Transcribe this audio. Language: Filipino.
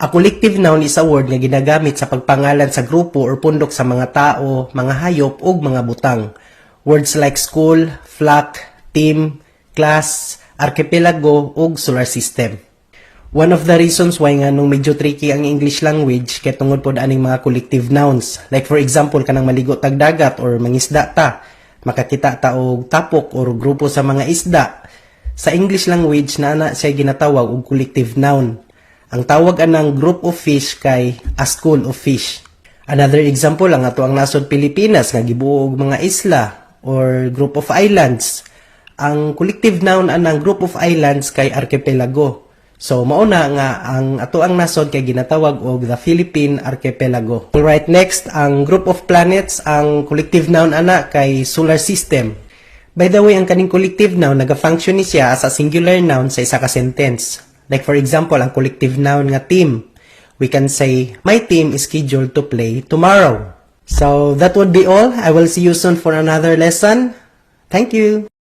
A collective noun is a word nga ginagamit sa pagpangalan sa grupo or pundok sa mga tao, mga hayop ug mga butang. Words like school, flock, team, class, archipelago ug solar system. One of the reasons why nga nung medyo tricky ang English language kay tungod pod aning mga collective nouns. Like for example kanang maligo tag dagat or mangisda ta, makakita ta og tapok or grupo sa mga isda. Sa English language na siya ginatawag og collective noun. Ang tawag anang group of fish kay a school of fish. Another example ang ato ang nasod Pilipinas nga gibuo og mga isla or group of islands. Ang collective noun anang group of islands kay archipelago. So mauna nga ang ato ang nasod kay ginatawag og the Philippine Archipelago. Alright, next ang group of planets, ang collective noun ana kay solar system. By the way, ang kaning collective noun naga-function ni siya as a singular noun sa isa ka sentence. Like for example, ang collective noun nga team. We can say, my team is scheduled to play tomorrow. So that would be all. I will see you soon for another lesson. Thank you.